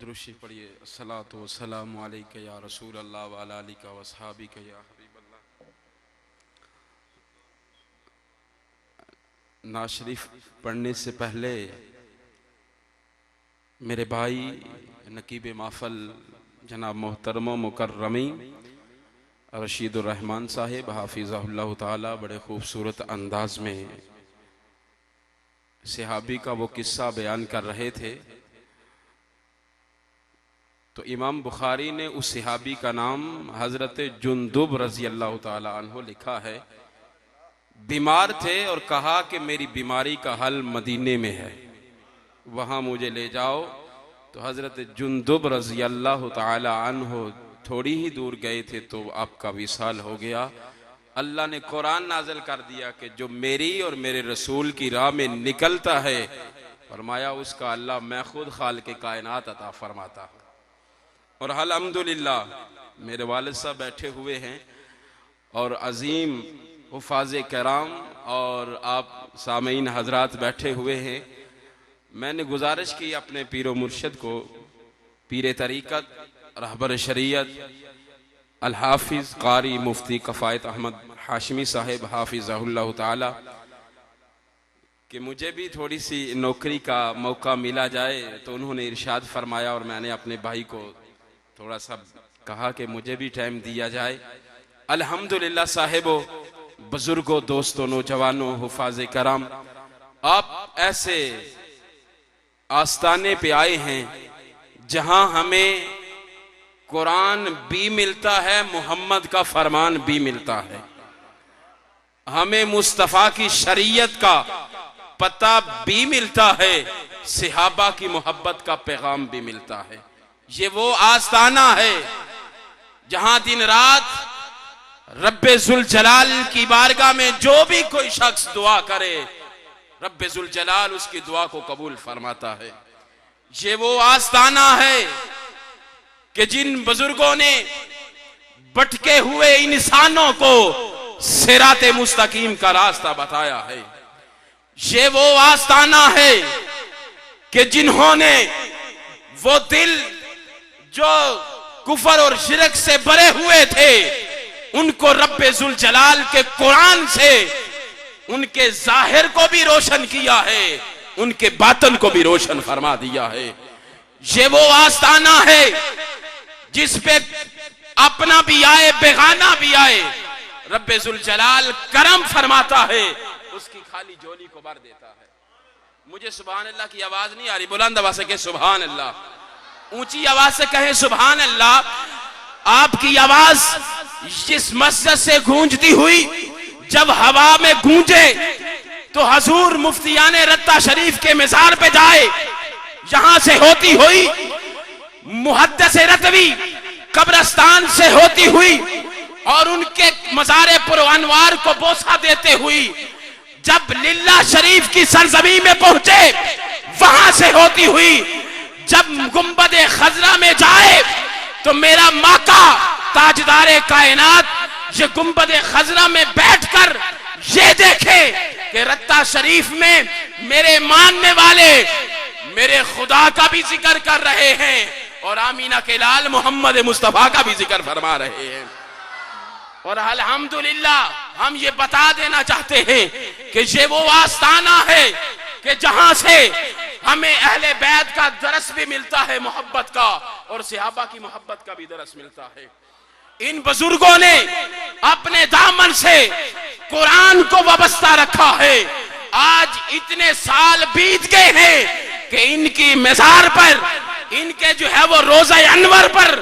दुरूशी पढ़िए। अस्सलातु वस्सलामु अलैका या रसूल अल्लाह व अला आलिका व अस्हाबिका या हबीब अल्लाह। नात शरीफ पढ़ने से पहले मेरे भाई नकीब महफल जनाब मोहतरम मुकर्रमी रशीदुर रहमान साहिब हाफिज़हुल्लाह ताला बड़े खूबसूरत अंदाज में सहाबी का वो किस्सा बयान कर रहे थे। तो इमाम बुखारी ने उस सहाबी का नाम हजरत जुंदुब रजी अल्लाह ताला अन्हो लिखा है। बीमार थे और कहा कि मेरी बीमारी का हल मदीने में है, वहां मुझे ले जाओ। तो हजरत जुंदुब रजी अल्लाह ताला अन्हो थोड़ी ही दूर गए थे तो आपका विसाल हो गया। अल्लाह ने कुरान नाज़िल कर दिया कि जो मेरी और मेरे रसूल की राह में निकलता है, फरमाया उसका अल्लाह मैं खुद खालिक़े कायनात अता फरमाता। और अल्हम्दुलिल्लाह मेरे वालिद साहब बैठे हुए हैं और अजीम हुफ़ाज़े कराम और आप सामीन हजरात बैठे हुए हैं। मैंने गुजारिश की अपने पीरो मुर्शिद को, पीरे तरीक़त रहबर शरीयत अल हाफिज़ कारी मुफ्ती कफ़ायत अहमद हाशमी साहिब हाफिज़हुल्लाह ताला कि मुझे भी थोड़ी सी नौकरी का मौका मिला जाए। तो उन्होंने इरशाद फरमाया और मैंने अपने भाई को थोड़ा सा कहा कि मुझे भी टाइम दिया जाए। अल्हम्दुलिल्लाह साहिबो, बुजुर्गों, दोस्तों, नौजवानों, हुफ़ाज़े कराम, आप ऐसे आस्ताने पे आए हैं जहां हमें कुरान भी मिलता है, मोहम्मद का फरमान भी मिलता है, हमें मुस्तफ़ा की शरीयत का पता भी मिलता है, सहाबा की मोहब्बत का पैगाम भी मिलता है। ये वो आस्ताना है जहां दिन रात रब्बे जुल जलाल की बारगाह में जो भी कोई शख्स दुआ करे, रब्बे जुल जलाल उसकी दुआ को कबूल फरमाता है। ये वो आस्ताना है कि जिन बुजुर्गों ने भटके हुए इंसानों को सिराते मुस्तकीम का रास्ता बताया है। ये वो आस्ताना है कि जिन्होंने वो दिल जो कुफर और शिरक से भरे हुए थे, उनको रब्बे जुल जलाल के कुरान से उनके जाहिर को भी रोशन किया है, उनके बातन को भी रोशन फरमा दिया है। ये वो आस्ताना है जिस पे अपना भी आए बेगाना भी आए, रब्बे जुल जलाल करम फरमाता है, उसकी खाली झोली को भर देता है। मुझे सुभान अल्लाह की आवाज नहीं आ रही, बुलंद आवाज से कहे सुभान अल्लाह, ऊंची आवाज से कहे सुभान अल्लाह। आपकी आवाज जिस मस्जिद से गूंजती हुई जब हवा में गूंजे तो हजूर मुफ्तियाने रत्ता शरीफ के मज़ार पे जाए, यहां से होती हुई मुहद्दिस रतवी कब्रस्तान से होती हुई और उनके मज़ारे पर अनवार को बोसा देते हुई जब लिल्ला शरीफ की सरजमी में पहुंचे, वहां से होती हुई जब गुंबदे खजरा में जाए तो मेरा माका ताजदारे कायनात ये गुंबदे खजरा में बैठकर ये देखे कि रत्ता शरीफ में मेरे मानने वाले मेरे खुदा का भी जिक्र कर रहे हैं और आमीना के लाल मोहम्मद मुस्तफा का भी जिक्र फरमा रहे हैं। और अल्हम्दुलिल्लाह हम ये बता देना चाहते हैं कि ये वो आस्ताना है कि जहां से हमें अहले बैत का दरस भी मिलता है मोहब्बत का, और सहाबा की मोहब्बत का भी दरस मिलता है। इन बुजुर्गों ने अपने दामन से कुरान को वाबस्ता रखा है। आज इतने साल बीत गए हैं कि इनकी मज़ार पर, इनके जो है वो रोज़ा अनवर पर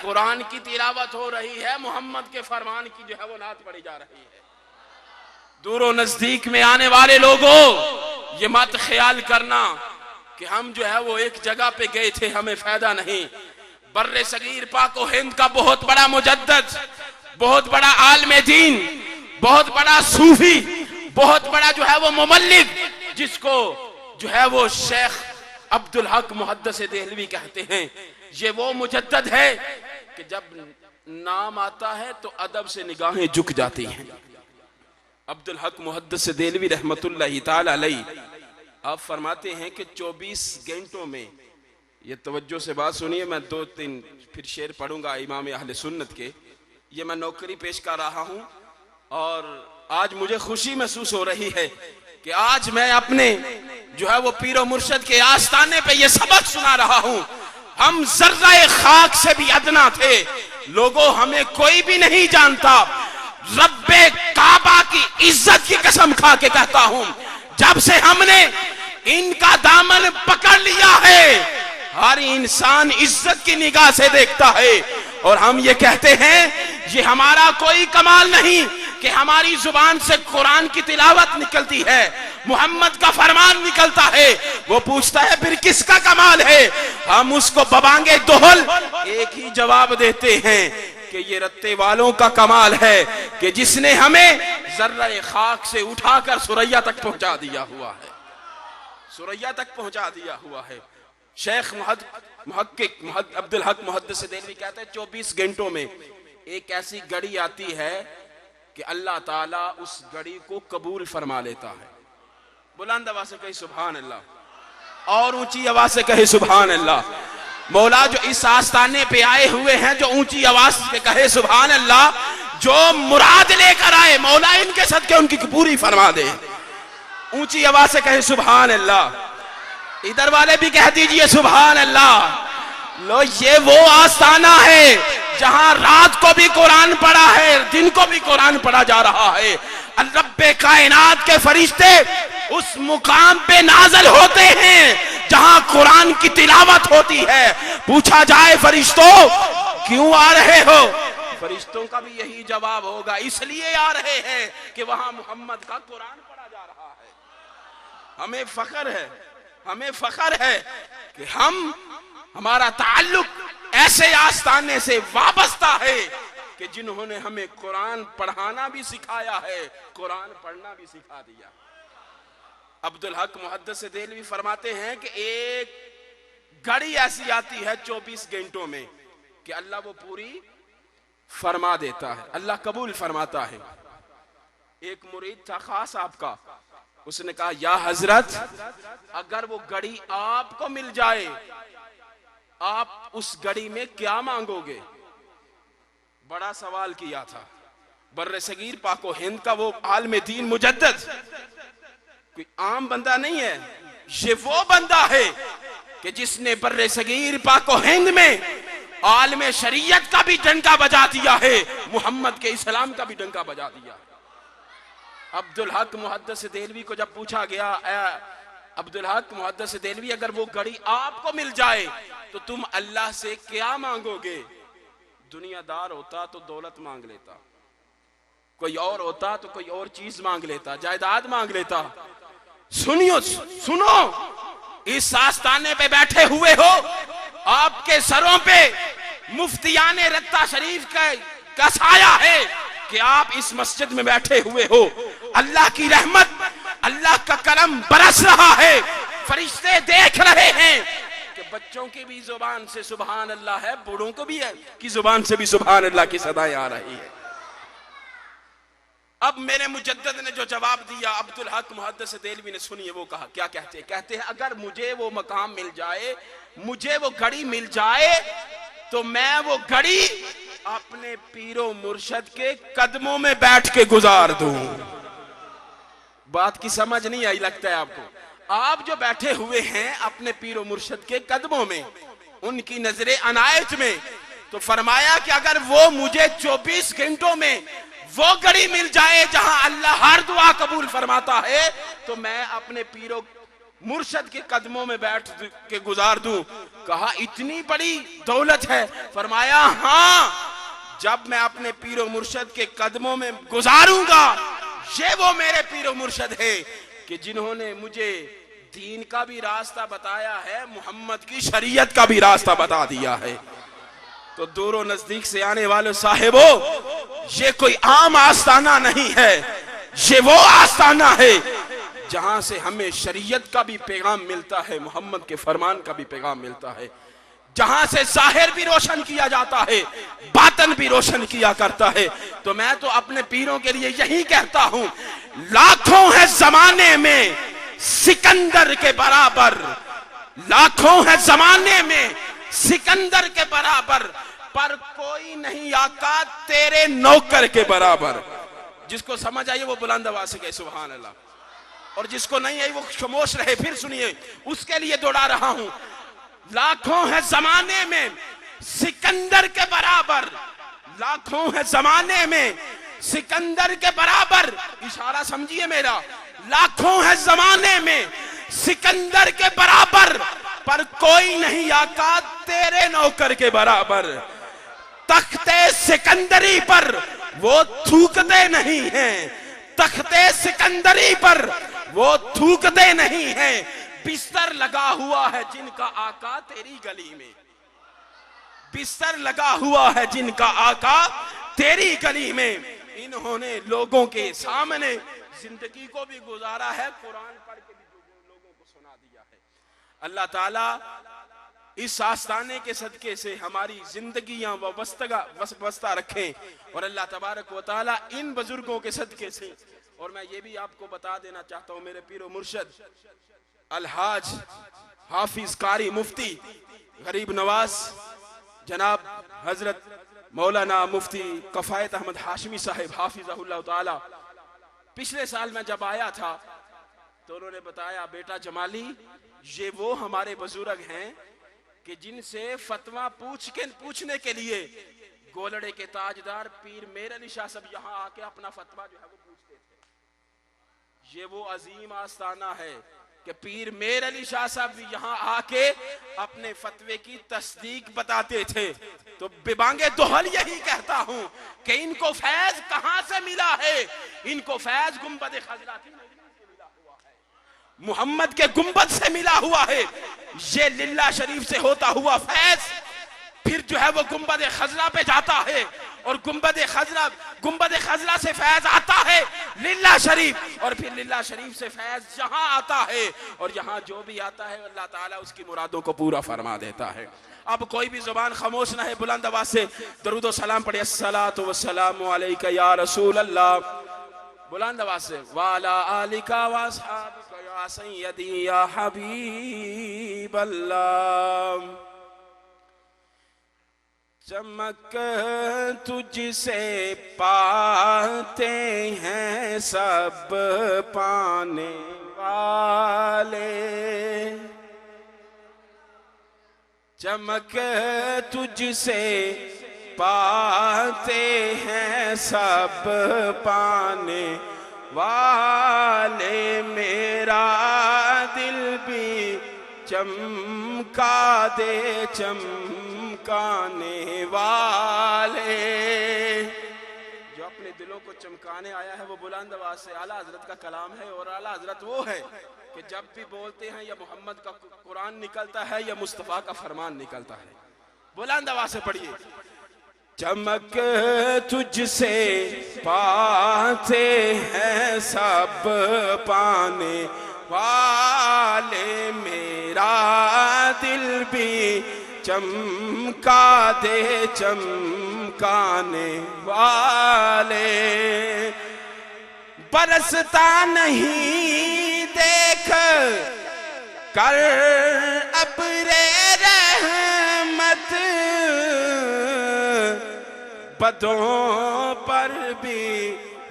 कुरान की तिलावत हो रही है, मोहम्मद के फरमान की जो है वो नात पढ़ी जा रही है। दूरों नजदीक में आने वाले लोगों, ये मत ख्याल करना कि हम जो है वो एक जगह पे गए थे, हमें फायदा नहीं। बर्रे सगीर पाको हिंद का बहुत बड़ा मुजद्दिद, बहुत बड़ा आलमे दीन, बहुत बड़ा सूफी, बहुत बड़ा जो है वो मुमल्लिक, जिसको जो है वो शेख अब्दुल हक मुहद्दिस देहलवी कहते हैं, ये वो मुजद्दिद है कि जब नाम आता है तो अदब से निगाहें झुक जाती हैं। अब्दुल हक मुहद्दिस देहलवी रहमतुल्लाहि ताला अलैह आप फरमाते हैं कि 24 घंटों में ये तवज्जो से बात सुनिए, मैं 2-3 फिर शेर पढ़ूंगा इमाम अहले सुन्नत के। ये मैं नौकरी पेश कर रहा हूं और आज मुझे खुशी महसूस हो रही है कि आज मैं अपने जो है वो पीरो मुर्शद के आस्थाने पे ये सबक सुना रहा हूं। हम जर्राए खाक से भी अदना थे, लोगों हमें कोई भी नहीं जानता। रब्बे काबा की इज्जत की कसम खा के कहता हूं, जब से हमने इनका दामन पकड़ लिया है, हर इंसान इज्जत की निगाह से देखता है। और हम ये कहते हैं ये हमारा कोई कमाल नहीं कि हमारी जुबान से कुरान की तिलावत निकलती है, मोहम्मद का फरमान निकलता है। वो पूछता है फिर किसका कमाल है, हम उसको बबांगे दोहल एक ही जवाब देते हैं कि ये रत्ते वालों का कमाल है कि जिसने हमें जर्रे खाक से उठाकर सुरैया तक पहुंचा दिया हुआ है, सुरैया तक पहुंचा दिया हुआ है। शेख मुहक्किक अब्दुल हक मुहद्दिस देलवी कहते हैं 24 घंटों में एक ऐसी घड़ी आती है कि अल्लाह ताला उस घड़ी को कबूल फरमा लेता है। बुलंद आवाज से कहे सुभान अल्लाह, और ऊंची आवाज से कहे सुभान अल्लाह। मौला जो इस आस्थाने पे आए हुए हैं, जो ऊंची आवाज से कहे सुभान अल्लाह, जो मुराद लेकर आए, मौला इनके सदके उनकी पूरी फरमा दे। ऊंची आवाज से कहे सुभान अल्लाह। इधर वाले भी कह दीजिए सुभान अल्लाह। लो ये वो आस्थाना है जहां रात को भी कुरान पढ़ा है, दिन को भी कुरान पढ़ा जा रहा है। रब्बे कायनात के फरिश्ते उस मुकाम पे नाज़िल होते हैं जहां कुरान की तिलावत होती है। पूछा जाए फरिश्तों क्यों आ रहे हो, फरिश्तों का भी यही जवाब होगा, इसलिए आ रहे हैं कि वहां मोहम्मद का कुरान पढ़ा जा रहा है। हमें फख्र है, हमें फख्र है कि हमारा ताल्लुक ऐसे आस्थाने से वाबस्ता है कि जिन्होंने हमें कुरान पढ़ाना भी सिखाया है, कुरान पढ़ना भी सिखा दिया। अब्दुल हक मुहद्दिस देलवी फरमाते हैं कि एक घड़ी ऐसी आती है 24 घंटों में कि अल्लाह वो पूरी फरमा देता है, अल्लाह कबूल फरमाता है। एक मुरीद था खास आपका, उसने कहा या हजरत अगर वो घड़ी आपको मिल जाए, आप उस घड़ी में क्या मांगोगे? बड़ा सवाल किया था। बर्रे सगीर पाको हिंद का वो आलम दीन मुजद्दिद कोई आम बंदा नहीं है, ये वो बंदा है कि जिसने बर्रे सगीर पाको हिंद में आलम शरीयत का भी डंका बजा दिया है, मोहम्मद के इस्लाम का भी डंका बजा दिया। अब्दुल हक मुहद्दिस देलवी को जब पूछा गया, अब्दुल हक मुहद्दिस देलवी अगर वो घड़ी आपको मिल जाए तो तुम अल्लाह से क्या मांगोगे? दुनियादार होता तो दौलत मांग लेता, कोई और होता तो कोई और चीज मांग लेता, जायदाद मांग लेता। सुनियो सुनो, इस आस्थाने पे बैठे हुए हो, आपके सरों पे मुफ्तियाने रत्ता शरीफ का साया है कि आप इस मस्जिद में बैठे हुए हो। अल्लाह की रहमत, अल्लाह का करम बरस रहा है, फरिश्ते देख रहे हैं कि बच्चों की भी जुबान से सुभान अल्लाह है, बूढ़ों को भी है की जुबान से भी सुभान अल्लाह की सदाएं आ रही है। अब मेरे मुजद्दिद ने जो जवाब दिया अब्दुल हक मुहद्दिस देलवी ने, सुनिए वो कहा, क्या कहते हैं? कहते हैं अगर मुझे वो मकाम मिल जाए, मुझे वो घड़ी मिल जाए तो मैं वो घड़ी अपने पीरो मुर्शद के कदमों में बैठ के गुजार दूं। बात की समझ नहीं आई लगता है आपको। आप जो बैठे हुए हैं अपने पीरो मुर्शद के कदमों में, उनकी नजरे अनायत में, तो फरमाया कि अगर वो मुझे 24 घंटों में वो घड़ी मिल जाए जहां अल्लाह हर दुआ कबूल फरमाता है, तो मैं अपने पीरो मुर्शद के कदमों में बैठ के गुजार दूं। कहा इतनी बड़ी दौलत है? फरमाया हाँ, जब मैं अपने पीरो मुर्शद के कदमों में गुजारूंगा, ये वो मेरे पीरो मुर्शद है कि जिन्होंने मुझे दीन का भी रास्ता बताया है, मोहम्मद की शरीयत का भी रास्ता बता दिया है। तो दूरों नजदीक से आने वाले साहिबो, ये कोई आम आस्थाना नहीं है, ये वो आस्थाना है जहां से हमें शरीयत का भी पैगाम मिलता है, मोहम्मद के फरमान का भी पैगाम मिलता है, जहां से जाहिर भी रोशन किया जाता है, बातन भी रोशन किया करता है। तो मैं तो अपने पीरों के लिए यही कहता हूं, लाखों है जमाने में सिकंदर के बराबर, लाखों है जमाने में सिकंदर के बराबर, पर कोई नहीं आका तेरे नौकर के बराबर। जिसको समझ आई वो बुलंद आवाज से कहे सुभान अल्लाह, और जिसको नहीं आई वो खामोश रहे। फिर सुनिए, उसके लिए दौड़ा रहा हूं। लाखों है जमाने में सिकंदर के बराबर, लाखों है जमाने में सिकंदर के बराबर। इशारा समझिए मेरा, लाखों है जमाने में सिकंदर के बराबर, पर कोई नहीं आका तेरे नौकर के बराबर। तख्ते सिकंदरी पर वो थूकते नहीं हैं, तख्ते सिकंदरी पर वो थूकते नहीं हैं। बिस्तर लगा हुआ है जिनका आका तेरी गली में, बिस्तर लगा हुआ है जिनका आका तेरी गली में। इन्होंने लोगों के सामने जिंदगी को भी गुजारा है, कुरान पढ़ के भी लोगों को सुना दिया है। अल्लाह ताला इस आस्ताने के सदके से हमारी जिंदगियां वस्ता रखें, और अल्लाह तबारक व तआला इन बुजुर्गों के सदके से। और मैं ये भी आपको बता देना चाहता हूं, मेरे पीरो मुर्शद अलहाज हाफिज कारी मुफ्ती गरीब नवाज जनाब हजरत मौलाना मुफ्ती कफायत अहमद हाशमी साहिब हाफिज़हुल्लाह ताला, पिछले साल मैं जब आया था तो उन्होंने बताया, बेटा जमाली ये वो हमारे बुजुर्ग हैं कि जिनसे फतवा पूछने के लिए गोलड़े के ताजदार पीर मेर अली शाह साहब यहाँ आके अपना फतवा जो है वो पूछते थे। ये वो अजीम आस्ताना है कि पीर मेर अली शाह साहब यहाँ आके अपने फतवे की तस्दीक बताते थे। तो बिबांगे दोहल यही कहता हूं कि इनको फैज कहां से मिला है? इनको फैज गुंबद खजरा की से मिला हुआ है, मोहम्मद के गुंबद से मिला हुआ है। ये लिल्ला शरीफ से होता हुआ फैज फिर जो है वो गुंबद खजरा पे जाता है, और गुंबद खजरा से फैज आता है लिल्ला शरीफ, और फिर लिल्ला शरीफ से फैज जहां आता है, और यहाँ जो भी आता है अल्लाह ताला उसकी मुरादों को पूरा फरमा देता है। अब कोई भी जुबान खामोश ना है, बुलंद आवाज से दरूद व सलाम पढ़े, अस्सलातु वस्सलामु अलैका या रसूल अल्लाह। बुलंद आवाज से वाला आलिका व अस्हाबिका या सय्यदी या हबीब अल्लाह। चमक तुझसे पाते हैं सब पाने वाले, चमक तुझसे पाते हैं सब पाने वाले, मेरा दिल भी चमका दे चमकाने वाले। जो अपने दिलों को चमकाने आया है वो बुलंद आवाज से आला हजरत का कलाम है, और आला हजरत वो है कि जब भी बोलते हैं या मोहम्मद का कुरान निकलता है या मुस्तफा का फरमान निकलता है। बुलंद आवाज से पढ़िए, चमक तुझसे पाते हैं सब पाने वाले, मेरा दिल भी चमका दे चमकाने वाले। बरसता नहीं देख कर अब्रे रहमत, बदों पर भी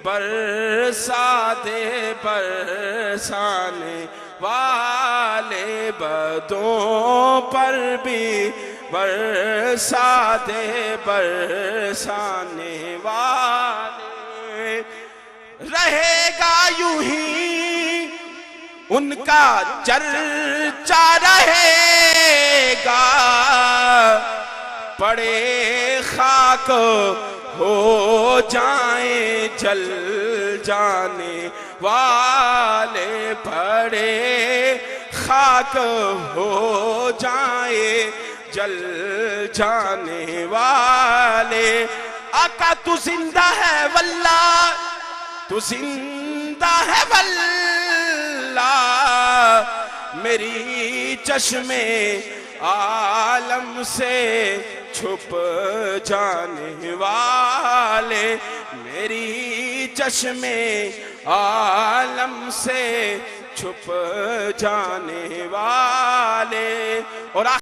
बरसा दे बरसाने वाले, बदों पर भी बरसा दे बरसाने वाले। रहेगा यूं ही उनका चर्चा रहेगा, पड़े खाक हो जाए जल जाने वाले, पड़े खाक हो जाए जल जाने वाले। आका तू जिंदा है वल्ला, तू जिंदा है वल्ला, मेरी चश्मे आलम से छुप जाने वाले, मेरी चश्मे आलम से छुप जाने वाले। और